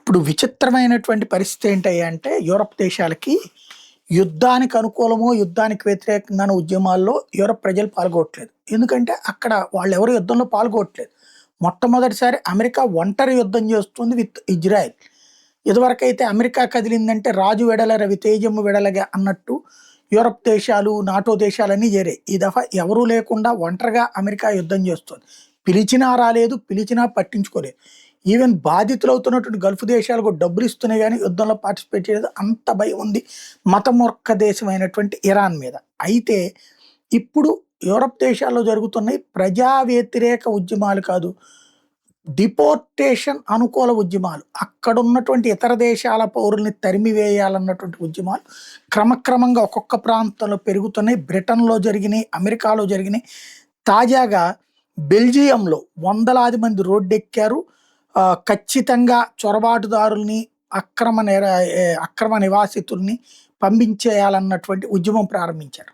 ఇప్పుడు విచిత్రమైనటువంటి పరిస్థితి ఏంటంటే యూరప్ దేశాలకి యుద్ధానికి అనుకూలమో, యుద్ధానికి వ్యతిరేకంగానో ఉద్యమాల్లో యూరప్ ప్రజలు పాల్గొనట్లేదు. ఎందుకంటే అక్కడ వాళ్ళెవరు యుద్ధంలో పాల్గొనట్లేదు. మొట్టమొదటిసారి అమెరికా ఒంటరి యుద్ధం చేస్తుంది విత్ ఇజ్రాయెల్. ఇదివరకైతే అమెరికా కదిలిందంటే రాజు వెడల రవి తేజము వెడలగా అన్నట్టు యూరప్ దేశాలు, నాటో దేశాలన్నీ చేరాయి. ఈ దఫా ఎవరూ లేకుండా ఒంటరిగా అమెరికా యుద్ధం చేస్తుంది. పిలిచినా రాలేదు, పిలిచినా పట్టించుకోలేదు. ఈవెన్ బాధితులవుతున్నటువంటి గల్ఫ్ దేశాలు కూడా డబ్బులు ఇస్తున్నాయి కానీ యుద్ధంలో పార్టిసిపేట్ చేయలేదు. అంత భయం ఉంది మతమూర్ఖ దేశమైనటువంటి ఇరాన్ మీద. అయితే ఇప్పుడు యూరప్ దేశాల్లో జరుగుతున్నాయి ప్రజా వ్యతిరేక ఉద్యమాలు కాదు, డిపోర్టేషన్ అనుకూల ఉద్యమాలు. అక్కడున్నటువంటి ఇతర దేశాల పౌరుల్ని తరిమివేయాలన్నటువంటి ఉద్యమాలు క్రమక్రమంగా ఒక్కొక్క ప్రాంతంలో పెరుగుతున్నాయి. బ్రిటన్‌లో జరిగినాయి, అమెరికాలో జరిగినాయి. తాజాగా బెల్జియంలో వందలాది మంది రోడ్డెక్కారు. ఖచ్చితంగా చొరబాటుదారుల్ని, అక్రమ నివాసితుల్ని పంపించేయాలన్నటువంటి ఉద్యమం ప్రారంభించారు.